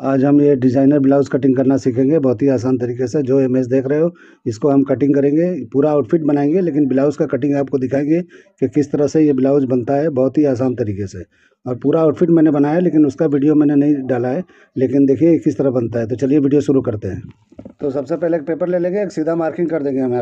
आज हम ये डिज़ाइनर ब्लाउज़ कटिंग करना सीखेंगे बहुत ही आसान तरीके से। जो इमेज देख रहे हो इसको हम कटिंग करेंगे, पूरा आउटफिट बनाएंगे, लेकिन ब्लाउज़ का कटिंग आपको दिखाएंगे कि किस तरह से ये ब्लाउज़ बनता है बहुत ही आसान तरीके से। और पूरा आउटफिट मैंने बनाया लेकिन उसका वीडियो मैंने नहीं डाला है, लेकिन देखिए किस तरह बनता है। तो चलिए वीडियो शुरू करते हैं। तो सबसे पहले एक पेपर ले लेंगे, एक सीधा मार्किंग कर देंगे हम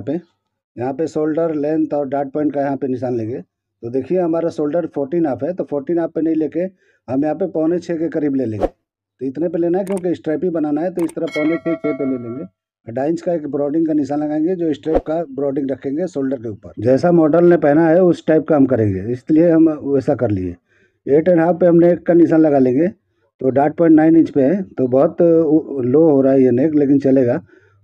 यहाँ पे शोल्डर लेंथ और डॉट पॉइंट का यहाँ पे निशान लेंगे। तो देखिए हमारा शोल्डर 14 हाफ है, तो 14 हाफ पे नहीं लेके हम यहाँ पे 5.25 के करीब ले लेंगे। तो इतने पे लेना है क्योंकि स्ट्रैप ही बनाना है, तो इस तरह 5.25 पे ले लेंगे। 2.5 इंच का एक ब्रॉडिंग का निशान लगाएंगे, जो स्ट्रैप का ब्रॉडिंग रखेंगे शोल्डर के ऊपर। जैसा मॉडल ने पहना है उस टाइप का हम करेंगे, इसलिए हम वैसा कर लिए। 8.5 पे हम नेक का निशान लगा लेंगे। तो 0.9 इंच पे है, तो बहुत लो हो रहा है ये नेक, लेकिन चलेगा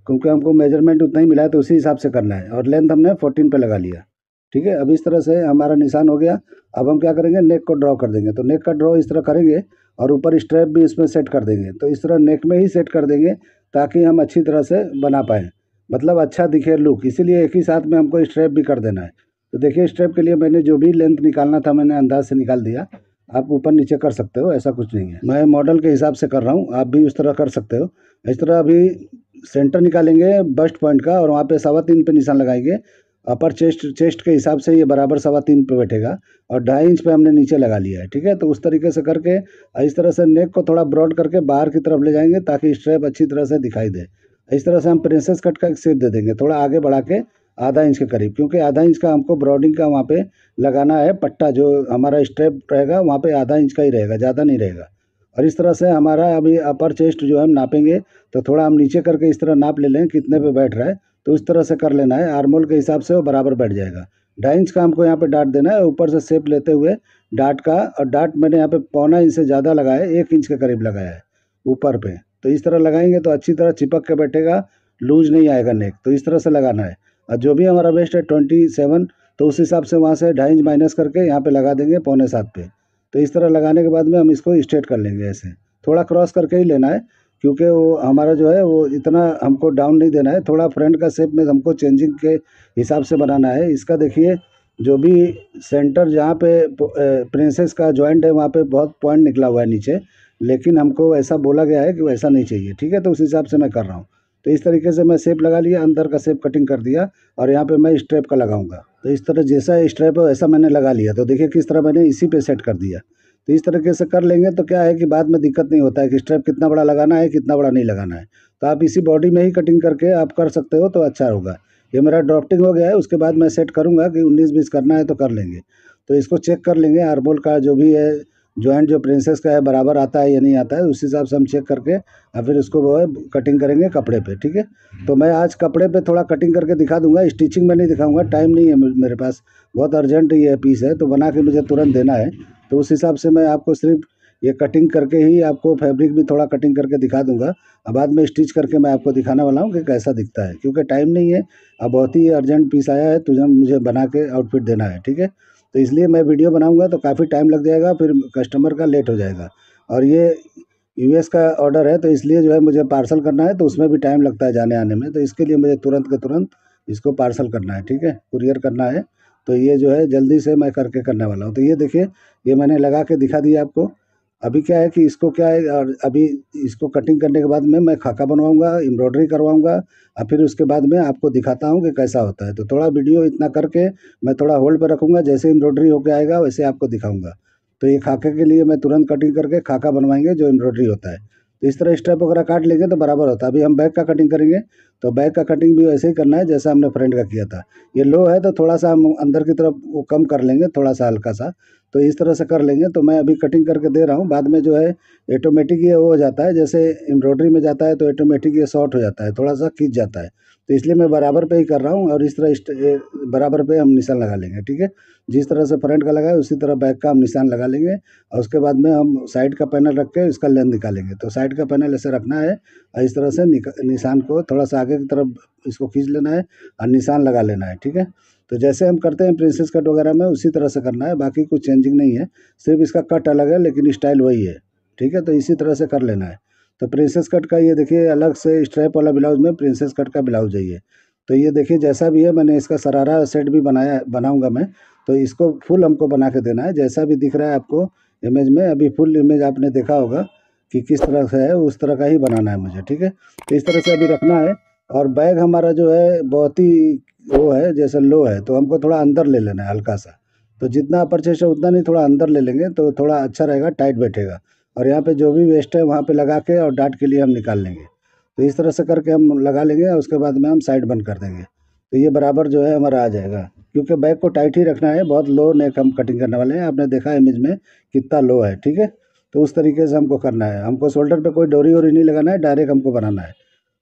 क्योंकि हमको मेजरमेंट उतना ही मिला है, तो उसी हिसाब से करना है। और लेंथ हमने 14 पे लगा लिया। ठीक है, अब इस तरह से हमारा निशान हो गया। अब हम क्या करेंगे, नेक को ड्रॉ कर देंगे। तो नेक का ड्रॉ इस तरह करेंगे और ऊपर स्ट्रैप भी इसमें सेट कर देंगे। तो इस तरह नेक में ही सेट कर देंगे ताकि हम अच्छी तरह से बना पाएँ, मतलब अच्छा दिखे लुक। इसीलिए एक ही साथ में हमको स्ट्रैप भी कर देना है। तो देखिए स्ट्रैप के लिए मैंने जो भी लेंथ निकालना था मैंने अंदाज से निकाल दिया। आप ऊपर नीचे कर सकते हो, ऐसा कुछ नहीं है। मैं मॉडल के हिसाब से कर रहा हूँ, आप भी उस तरह कर सकते हो। इस तरह अभी सेंटर निकालेंगे बस्ट पॉइंट का और वहाँ पे 3.25 पे निशान लगाएंगे। अपर चेस्ट के हिसाब से ये बराबर 3.25 पे बैठेगा और 2.5 इंच पे हमने नीचे लगा लिया है। ठीक है, तो उस तरीके से करके इस तरह से नेक को थोड़ा ब्रॉड करके बाहर की तरफ ले जाएंगे ताकि स्ट्रैप अच्छी तरह से दिखाई दे। इस तरह से हम प्रिंसेस कट का एक शेप दे देंगे, थोड़ा आगे बढ़ा के 0.5 इंच के करीब, क्योंकि 0.5 इंच का हमको ब्रॉडिंग का वहाँ पे लगाना है पट्टा। जो हमारा स्ट्रैप रहेगा वहाँ पे 0.5 इंच का ही रहेगा, ज़्यादा नहीं रहेगा। और इस तरह से हमारा अभी अपर चेस्ट जो है हम नापेंगे, तो थोड़ा हम नीचे करके इस तरह नाप ले लें कितने पे बैठ रहा है। तो इस तरह से कर लेना है, आर्मोल के हिसाब से वो बराबर बैठ जाएगा। 2.5 इंच का हमको यहाँ पे डाट देना है, ऊपर से शेप लेते हुए डाट का। और डाट मैंने यहाँ पे 0.25 इंच से ज़्यादा लगाया है, 1 इंच के करीब लगाया है ऊपर पे। तो इस तरह लगाएंगे तो अच्छी तरह चिपक के बैठेगा, लूज नहीं आएगा नेक। तो इस तरह से लगाना है। और जो भी हमारा वेस्ट है 27, तो उस हिसाब से वहाँ से 2.5 इंच माइनस करके यहाँ पे लगा देंगे 6.25 पे। तो इस तरह लगाने के बाद में हम इसको स्ट्रेट कर लेंगे। ऐसे थोड़ा क्रॉस करके ही लेना है, क्योंकि वो हमारा जो है वो इतना हमको डाउन नहीं देना है। थोड़ा फ्रंट का शेप में हमको चेंजिंग के हिसाब से बनाना है। इसका देखिए जो भी सेंटर जहाँ पे प्रिंसेस का जॉइंट है वहाँ पे बहुत पॉइंट निकला हुआ है नीचे, लेकिन हमको ऐसा बोला गया है कि वैसा नहीं चाहिए। ठीक है, तो उस हिसाब से मैं कर रहा हूँ। तो इस तरीके से मैं शेप लगा लिया, अंदर का शेप कटिंग कर दिया और यहाँ पे मैं स्ट्रैप का लगाऊंगा। तो इस तरह जैसा स्ट्रैप है वैसा मैंने लगा लिया। तो देखिए किस तरह मैंने इसी पे सेट कर दिया। तो इस तरीके से कर लेंगे तो क्या है कि बाद में दिक्कत नहीं होता है कि स्ट्रैप कितना बड़ा लगाना है कितना बड़ा नहीं लगाना है। तो आप इसी बॉडी में ही कटिंग करके आप कर सकते हो, तो अच्छा होगा। ये मेरा ड्राफ्टिंग हो गया है, उसके बाद मैं सेट करूँगा कि 19-20 करना है तो कर लेंगे। तो इसको चेक कर लेंगे, आर्मोल का जो भी है जॉइंट जो प्रिंसेस का है बराबर आता है या नहीं आता है, उस हिसाब से हम चेक करके और फिर उसको वो है कटिंग करेंगे कपड़े पे। ठीक है, तो मैं आज कपड़े पे थोड़ा कटिंग करके दिखा दूंगा, स्टिचिंग में नहीं दिखाऊंगा, टाइम नहीं है मेरे पास। बहुत अर्जेंट ये पीस है तो बना के मुझे तुरंत देना है। तो उस हिसाब से मैं आपको सिर्फ ये कटिंग करके ही आपको फैब्रिक भी थोड़ा कटिंग करके दिखा दूंगा। अब बाद में स्टिच करके मैं आपको दिखाने वाला हूँ कि कैसा दिखता है, क्योंकि टाइम नहीं है। अब बहुत ही अर्जेंट पीस आया है, तुझे मुझे बना के आउटफिट देना है। ठीक है, तो इसलिए मैं वीडियो बनाऊंगा तो काफ़ी टाइम लग जाएगा, फिर कस्टमर का लेट हो जाएगा। और ये यूएस का ऑर्डर है, तो इसलिए जो है मुझे पार्सल करना है, तो उसमें भी टाइम लगता है जाने आने में। तो इसके लिए मुझे तुरंत के तुरंत इसको पार्सल करना है। ठीक है, कुरियर करना है। तो ये जो है जल्दी से मैं करके करने वाला हूँ। तो ये देखिए ये मैंने लगा के दिखा दिया आपको। अभी क्या है कि इसको क्या है, और अभी इसको कटिंग करने के बाद में मैं खाका बनवाऊंगा, एम्ब्रॉयडरी करवाऊंगा और फिर उसके बाद में आपको दिखाता हूँ कि कैसा होता है। तो थोड़ा वीडियो इतना करके मैं थोड़ा होल्ड पे रखूँगा, जैसे एम्ब्रॉयडरी होके आएगा वैसे आपको दिखाऊंगा। तो ये खाके के लिए मैं तुरंत कटिंग करके खाका बनवाएंगे जो एम्ब्रॉयडरी होता है। तो इस तरह स्टेप वगैरह काट लेंगे तो बराबर होता है। अभी हम बैक का कटिंग करेंगे, तो बैक का कटिंग भी वैसे ही करना है जैसा हमने फ्रंट का किया था। ये लो है तो थोड़ा सा हम अंदर की तरफ वो कम कर लेंगे, थोड़ा सा हल्का सा। तो इस तरह से कर लेंगे। तो मैं अभी कटिंग करके दे रहा हूँ, बाद में जो है ऑटोमेटिक ये वो हो जाता है, जैसे एम्ब्रॉयडरी में जाता है तो ऑटोमेटिक ये शॉर्ट हो जाता है, थोड़ा सा खींच जाता है। तो इसलिए मैं बराबर पे ही कर रहा हूँ और इस तरह बराबर पे हम निशान लगा लेंगे। ठीक है, जिस तरह से फ्रंट का लगाए उसी तरह बैक का हम निशान लगा लेंगे। और उसके बाद में हम साइड का पैनल रख के इसका लेंथ निकालेंगे। तो साइड का पैनल ऐसे रखना है और इस तरह से निशान को थोड़ा सा आगे की तरफ इसको खींच लेना है और निशान लगा लेना है। ठीक है, तो जैसे हम करते हैं प्रिंसेस कट वगैरह में उसी तरह से करना है, बाकी कुछ चेंजिंग नहीं है, सिर्फ इसका कट अलग है लेकिन स्टाइल वही है। ठीक है, तो इसी तरह से कर लेना है। तो प्रिंसेस कट का ये देखिए अलग से स्ट्रैप वाला ब्लाउज में प्रिंसेस कट का ब्लाउज है ये। तो ये देखिए जैसा भी है मैंने इसका शरारा सेट भी बनाऊंगा मैं। तो इसको फुल हमको बना के देना है, जैसा भी दिख रहा है आपको इमेज में। अभी फुल इमेज आपने देखा होगा कि किस तरह से है उस तरह का ही बनाना है मुझे, ठीक है। तो इस तरह से अभी रखना है। और बैग हमारा जो है बहुत ही वो है, जैसे लो है, तो हमको थोड़ा अंदर ले लेना है हल्का सा। तो जितना अपर चेस्ट है उतना नहीं, थोड़ा अंदर ले लेंगे तो थोड़ा अच्छा रहेगा, टाइट बैठेगा। और यहाँ पे जो भी वेस्ट है वहाँ पे लगा के और डाट के लिए हम निकाल लेंगे। तो इस तरह से करके हम लगा लेंगे और उसके बाद में हम साइड बंद कर देंगे। तो ये बराबर जो है हमारा आ जाएगा, क्योंकि बैग को टाइट ही रखना है, बहुत लो नेक हम कटिंग करने वाले हैं। आपने देखा इमेज में कितना लो है, ठीक है। तो उस तरीके से हमको करना है, हमको शोल्डर पे कोई डोरी वोरी नहीं लगाना है, डायरेक्ट हमको बनाना है।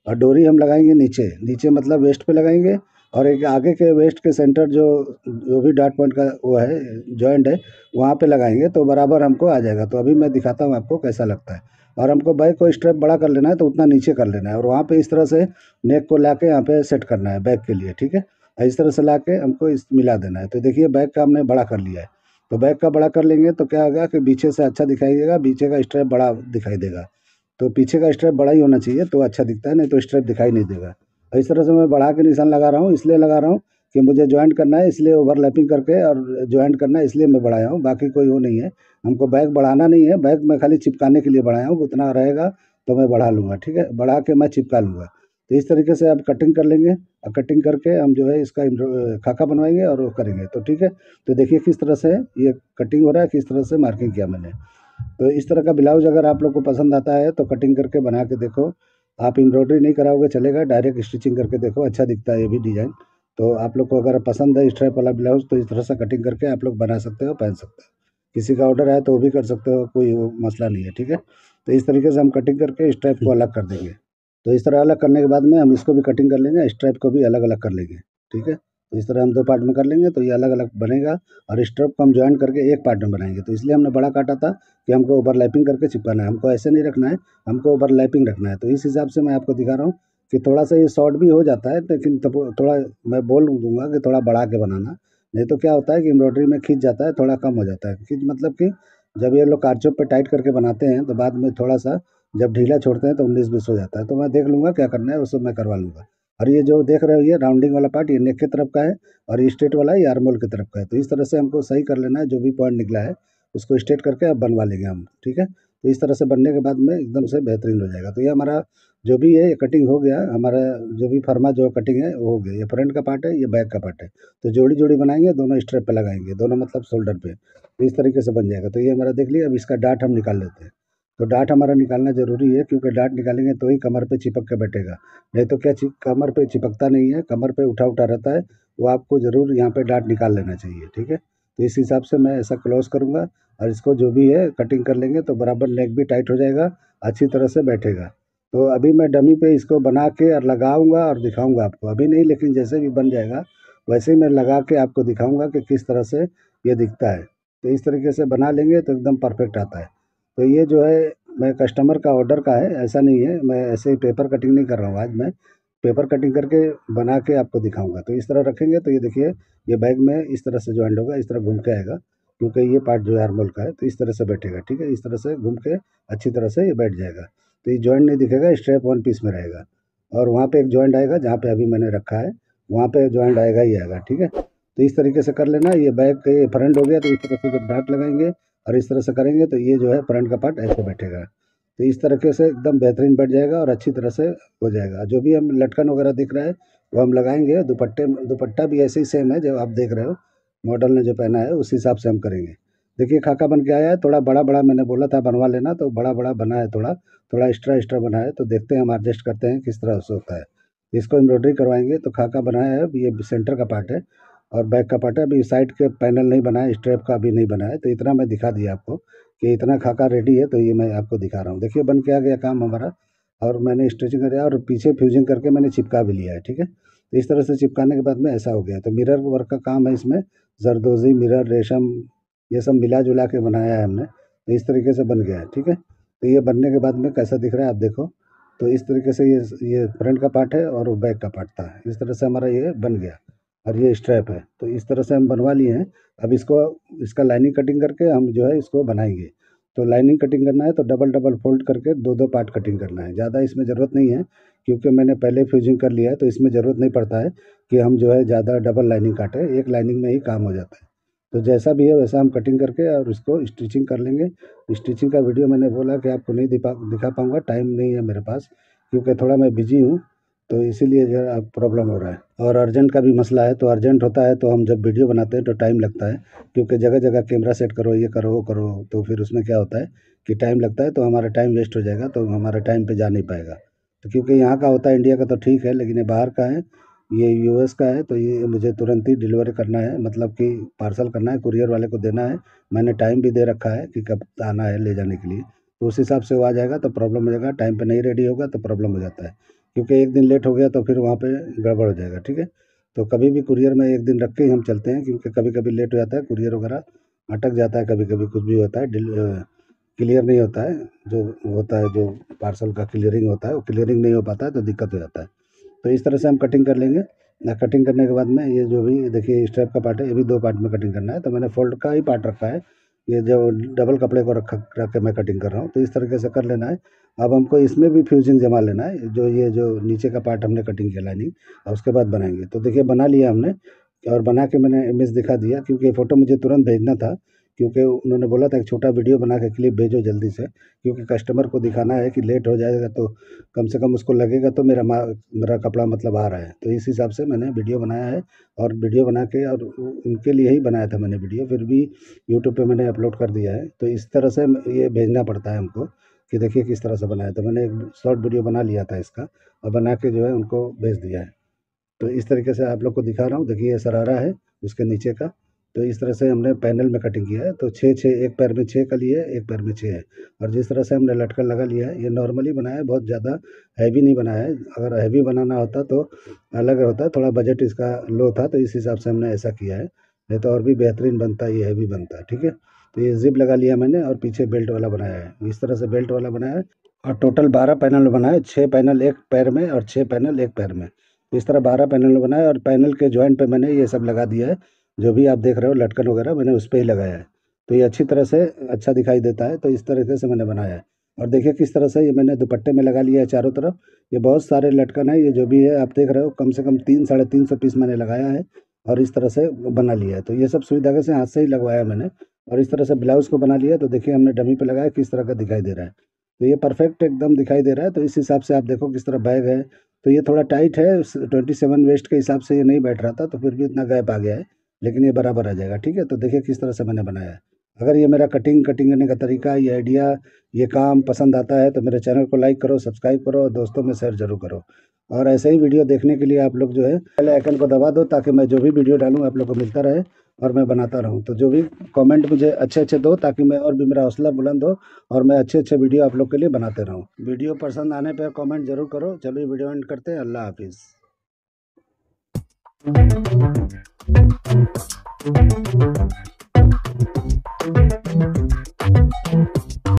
और डोरी हम लगाएंगे नीचे नीचे, मतलब वेस्ट पे लगाएंगे। और एक आगे के वेस्ट के सेंटर जो जो भी डॉट पॉइंट का वो है, जॉइंट है, वहाँ पे लगाएंगे तो बराबर हमको आ जाएगा। तो अभी मैं दिखाता हूँ आपको कैसा लगता है। और हमको बैग को स्ट्रेप बड़ा कर लेना है, तो उतना नीचे कर लेना है, और वहाँ पे इस तरह से नेक को ला के यहाँ पे सेट करना है बैग के लिए, ठीक है। और इस तरह से ला के हमको इस मिला देना है। तो देखिए बैग का हमने बड़ा कर लिया है। तो बैग का बड़ा कर लेंगे तो क्या होगा कि पीछे से अच्छा दिखाई देगा, पीछे का स्ट्रेप बड़ा दिखाई देगा। तो पीछे का स्ट्रेप बड़ा ही होना चाहिए तो अच्छा दिखता है, नहीं तो स्ट्रेप दिखाई नहीं देगा। और इस तरह से मैं बढ़ा के निशान लगा रहा हूँ, इसलिए लगा रहा हूँ कि मुझे जॉइंट करना है, इसलिए ओवरलैपिंग करके और जॉइंट करना है, इसलिए मैं बढ़ाया हूँ, बाकी कोई वो नहीं है। हमको बैग बढ़ाना नहीं है, बैग मैं खाली चिपकाने के लिए बढ़ाया हूँ, उतना रहेगा तो मैं बढ़ा लूँगा, ठीक है, बढ़ा के मैं चिपका लूँगा। तो इस तरीके से आप कटिंग कर लेंगे, और कटिंग करके हम जो है इसका खाका बनवाएंगे और वो करेंगे, तो ठीक है। तो देखिए किस तरह से ये कटिंग हो रहा है, किस तरह से मार्किंग किया मैंने। तो इस तरह का ब्लाउज अगर आप लोग को पसंद आता है तो कटिंग करके बना के देखो। आप एम्ब्रॉयडरी नहीं कराओगे चलेगा, डायरेक्ट स्टिचिंग करके देखो, अच्छा दिखता है ये भी डिज़ाइन। तो आप लोग को अगर पसंद है स्ट्राइप वाला ब्लाउज तो इस तरह से कटिंग करके आप लोग बना सकते हो, पहन सकते हो। किसी का ऑर्डर आए तो वो भी कर सकते हो, कोई वो मसला नहीं है, ठीक है। तो इस तरीके से हम कटिंग करके स्ट्राइप को अलग कर देंगे। तो इस तरह अलग करने के बाद में हम इसको भी कटिंग कर लेंगे, स्ट्राइप को भी अलग अलग कर लेंगे, ठीक है। तो इस तरह हम दो पार्ट में कर लेंगे तो ये अलग अलग बनेगा। और स्ट्राइप को हम ज्वाइन करके एक पार्ट में बनाएंगे, तो इसलिए हमने बड़ा काटा था कि हमको ओवरलैपिंग करके चिपकाना है, हमको ऐसे नहीं रखना है, हमको ओवरलैपिंग रखना है। तो इस हिसाब से मैं आपको दिखा रहा हूँ कि थोड़ा सा ये शॉर्ट भी हो जाता है, लेकिन तब थोड़ा मैं बोल दूंगा कि थोड़ा बढ़ा के बनाना। नहीं तो क्या होता है कि एम्ब्रॉयडरी में खींच जाता है, थोड़ा कम हो जाता है, खींच मतलब कि जब ये लोग कारचोप पे टाइट करके बनाते हैं तो बाद में थोड़ा सा जब ढीला छोड़ते हैं तो 19-20 हो जाता है। तो मैं देख लूँगा क्या करना है, उसको मैं करवा लूँगा। और ये जो देख रहे हो ये राउंडिंग वाला पार्ट, ये नेक की तरफ का है, और ये स्ट्रेट वाला ये आर्म होल की तरफ का है। तो इस तरह से हमको सही कर लेना है, जो भी पॉइंट निकला है उसको स्ट्रेट करके अब बनवा लेंगे हम, ठीक है। तो इस तरह से बनने के बाद में एकदम से बेहतरीन हो जाएगा। तो ये हमारा जो भी है ये कटिंग हो गया हमारा, जो भी फर्मा जो कटिंग है वो हो गया। ये फ्रंट का पार्ट है, ये बैक का पार्ट है। तो जोड़ी जोड़ी बनाएंगे, दोनों स्ट्रेप पे लगाएंगे, दोनों मतलब शोल्डर पे, तो इस तरीके से बन जाएगा। तो ये हमारा देख लिया। अब इसका डाट हम निकाल लेते हैं। तो डाट हमारा निकालना ज़रूरी है, क्योंकि डाट निकालेंगे तो ही कमर पे चिपक के बैठेगा, नहीं तो क्या कमर पे चिपकता नहीं है, कमर पे उठा उठा रहता है। वो आपको ज़रूर यहाँ पे डाट निकाल लेना चाहिए, ठीक है। तो इस हिसाब से मैं ऐसा क्लोज करूँगा, और इसको जो भी है कटिंग कर लेंगे तो बराबर नेक भी टाइट हो जाएगा, अच्छी तरह से बैठेगा। तो अभी मैं डमी पे इसको बना के और लगाऊंगा और दिखाऊंगा आपको, अभी नहीं लेकिन जैसे भी बन जाएगा वैसे ही मैं लगा के आपको दिखाऊंगा कि किस तरह से ये दिखता है। तो इस तरीके से बना लेंगे तो एकदम परफेक्ट आता है। तो ये जो है मैं कस्टमर का ऑर्डर का है, ऐसा नहीं है मैं ऐसे ही पेपर कटिंग नहीं कर रहा हूँ। आज मैं पेपर कटिंग करके बना के आपको दिखाऊंगा। तो इस तरह रखेंगे तो ये देखिए ये बैग में इस तरह से जॉइंट होगा, इस तरह घूम के आएगा, क्योंकि ये पार्ट जो है आर्मोल का है, तो इस तरह से बैठेगा, ठीक है। इस तरह से घूम के अच्छी तरह से ये बैठ जाएगा। तो ये जॉइंट नहीं दिखेगा, स्ट्रैप वन पीस में रहेगा। और वहाँ पे एक जॉइंट आएगा जहाँ पे अभी मैंने रखा है, वहाँ पे जॉइंट आएगा ही आएगा, ठीक है। तो इस तरीके से कर लेना। ये बैग के फ्रंट हो गया, तो इस तरह से जब डाट लगाएंगे और इस तरह से करेंगे तो ये जो है फ्रंट का पार्ट ऐसे बैठेगा। तो इस तरीके से एकदम बेहतरीन बैठ जाएगा और अच्छी तरह से हो जाएगा। जो भी हम लटकन वगैरह दिख रहा है वो हम लगाएंगे। दुपट्टा भी ऐसे ही सेम है जो आप देख रहे हो, मॉडल ने जो पहना है उस हिसाब से हम करेंगे। देखिए खाका बन के आया है, थोड़ा बड़ा बड़ा मैंने बोला था बनवा लेना, तो बड़ा बड़ा बना है, थोड़ा थोड़ा एक्स्ट्रा एक्स्ट्रा बना है। तो देखते हैं हम एडजस्ट करते हैं किस तरह से होता है। इसको एम्ब्रॉयडरी करवाएंगे। तो खाका बनाया है, अब ये सेंटर का पार्ट है और बैक का पार्ट है। अभी साइड के पैनल नहीं बना है, स्ट्रैप का भी नहीं बना है। तो इतना मैं दिखा दिया आपको कि इतना खाका रेडी है, तो ये मैं आपको दिखा रहा हूँ। देखिए बन के आ गया काम हमारा, और मैंने स्टिचिंग कराया और पीछे फ्यूजिंग करके मैंने चिपका भी लिया है, ठीक है। तो इस तरह से चिपकाने के बाद में ऐसा हो गया। तो मिरर वर्क का काम है इसमें, जरदोजी मिरर रेशम ये सब मिला जुला के बनाया है हमने। तो इस तरीके से बन गया है, ठीक है। तो ये बनने के बाद में कैसा दिख रहा है आप देखो। तो इस तरीके से ये फ्रंट का पार्ट है और बैक का पार्ट था, इस तरह से हमारा ये बन गया। और ये स्ट्रैप है, तो इस तरह से हम बनवा लिए हैं। अब इसको इसका लाइनिंग कटिंग करके हम जो है इसको बनाएंगे। तो लाइनिंग कटिंग करना है तो डबल डबल फोल्ड करके दो दो पार्ट कटिंग करना है, ज़्यादा इसमें ज़रूरत नहीं है, क्योंकि मैंने पहले फ्यूजिंग कर लिया है। तो इसमें ज़रूरत नहीं पड़ता है कि हम जो है ज़्यादा डबल लाइनिंग काटें, एक लाइनिंग में ही काम हो जाता है। तो जैसा भी है वैसा हम कटिंग करके और इसको स्टिचिंग कर लेंगे। स्टिचिंग का वीडियो मैंने बोला कि आपको नहीं दिखा पाऊँगा, टाइम नहीं है मेरे पास, क्योंकि थोड़ा मैं बिजी हूँ, तो इसीलिए जो है प्रॉब्लम हो रहा है। और अर्जेंट का भी मसला है, तो अर्जेंट होता है तो हम जब वीडियो बनाते हैं तो टाइम लगता है, क्योंकि जगह जगह कैमरा सेट करो, ये करो वो करो, तो फिर उसमें क्या होता है कि टाइम लगता है, तो हमारा टाइम वेस्ट हो जाएगा, तो हमारा टाइम पे जा नहीं पाएगा। तो क्योंकि यहाँ का होता है इंडिया का तो ठीक है, लेकिन ये बाहर का है, ये यूएस का है, तो ये मुझे तुरंत ही डिलीवरी करना है, मतलब कि पार्सल करना है, कुरियर वाले को देना है। मैंने टाइम भी दे रखा है कि कब आना है ले जाने के लिए, तो उस हिसाब से वो आ जाएगा तो प्रॉब्लम हो जाएगा, टाइम पे नहीं रेडी होगा तो प्रॉब्लम हो जाता है, क्योंकि एक दिन लेट हो गया तो फिर वहाँ पे गड़बड़ हो जाएगा, ठीक है। तो कभी भी कुरियर में एक दिन रख के ही हम चलते हैं, क्योंकि कभी कभी लेट हो जाता है, कुरियर वगैरह अटक जाता है, कभी कभी कुछ भी होता है, क्लियर नहीं होता है, जो होता है जो पार्सल का क्लियरिंग होता है वो क्लियरिंग नहीं हो पाता है, तो दिक्कत हो जाता है। तो इस तरह से हम कटिंग कर लेंगे ना। कटिंग करने के बाद में ये जो भी देखिए स्ट्रैप का पार्ट है, ये भी दो पार्ट में कटिंग करना है, तो मैंने फोल्ड का ही पार्ट रखा है। ये जो डबल कपड़े को रख के मैं कटिंग कर रहा हूँ, तो इस तरीके से कर लेना है। अब हमको इसमें भी फ्यूजिंग जमा लेना है, जो ये जो नीचे का पार्ट हमने कटिंग किया लाइनिंग, और उसके बाद बनाएंगे। तो देखिए बना लिया हमने, और बना के मैंने इमेज दिखा दिया, क्योंकि फ़ोटो मुझे तुरंत भेजना था, क्योंकि उन्होंने बोला था एक छोटा वीडियो बना के क्लिप भेजो जल्दी से, क्योंकि कस्टमर को दिखाना है कि लेट हो जाएगा तो कम से कम उसको लगेगा तो मेरा कपड़ा मतलब आ रहा है। तो इस हिसाब से मैंने वीडियो बनाया है, और वीडियो बना के और उनके लिए ही बनाया था मैंने वीडियो, फिर भी यूट्यूब पे मैंने अपलोड कर दिया है। तो इस तरह से ये भेजना पड़ता है हमको कि देखिए किस तरह से बनाया। तो मैंने एक शॉर्ट वीडियो बना लिया था इसका, और बना के जो है उनको भेज दिया है। तो इस तरीके से आप लोग को दिखा रहा हूँ, देखिए ये शरारा है उसके नीचे का। तो इस तरह से हमने पैनल में कटिंग किया है, तो छः छः, एक पैर में छः कली है, एक पैर में छः है। और जिस तरह से हमने लटकन लगा लिया है, ये नॉर्मली बनाया है, बहुत ज़्यादा हैवी नहीं बनाया है। अगर हैवी बनाना होता तो अलग होता, थोड़ा बजट इसका लो था, तो इस हिसाब से हमने ऐसा किया है, नहीं तो और भी बेहतरीन बनता, ये हैवी बनता, ठीक है। तो ये जिप लगा लिया मैंने, और पीछे बेल्ट वाला बनाया है, इस तरह से बेल्ट वाला बनाया है। और टोटल 12 पैनल बनाए, 6 पैनल एक पैर में और 6 पैनल एक पैर में। इस तरह 12 पैनल बनाए, और पैनल के जॉइंट पे मैंने ये सब लगा दिया है, जो भी आप देख रहे हो लटकन वगैरह मैंने उस पे ही लगाया है। तो ये अच्छी तरह से अच्छा दिखाई देता है, तो इस तरीके से मैंने बनाया है। और देखिए किस तरह से ये मैंने दुपट्टे में लगा लिया है चारों तरफ। ये बहुत सारे लटकन है, ये जो भी है आप देख रहे हो, कम से कम 300-350 पीस मैंने लगाया है, और इस तरह से बना लिया है। तो ये सब सुई धागे से हाथ से ही लगवाया मैंने, और इस तरह से ब्लाउज़ को बना लिया। तो देखिए हमने डमी पे लगाया, किस तरह का दिखाई दे रहा है। तो ये परफेक्ट एकदम दिखाई दे रहा है। तो इस हिसाब से आप देखो किस तरह बैग है। तो ये थोड़ा टाइट है, 27 वेस्ट के हिसाब से ये नहीं बैठ रहा था, तो फिर भी इतना गैप आ गया है, लेकिन ये बराबर आ जाएगा, ठीक है। तो देखिए किस तरह से मैंने बनाया है। अगर ये मेरा कटिंग करने का तरीका, ये आइडिया, ये काम पसंद आता है, तो मेरे चैनल को लाइक करो, सब्सक्राइब करो, और दोस्तों में शेयर जरूर करो। और ऐसे ही वीडियो देखने के लिए आप लोग जो है बेल आइकन को दबा दो, ताकि मैं जो भी वीडियो डालूँ आप लोग को मिलता रहे, और मैं बनाता रहूँ। तो जो भी कमेंट मुझे अच्छे अच्छे दो, ताकि मैं और भी मेरा हौसला बुलंद हो, और मैं अच्छे अच्छे वीडियो आप लोग के लिए बनाते रहूँ। वीडियो पसंद आने पर कमेंट जरूर करो। चलिए वीडियो एंड करते हैं। अल्लाह हाफिज़।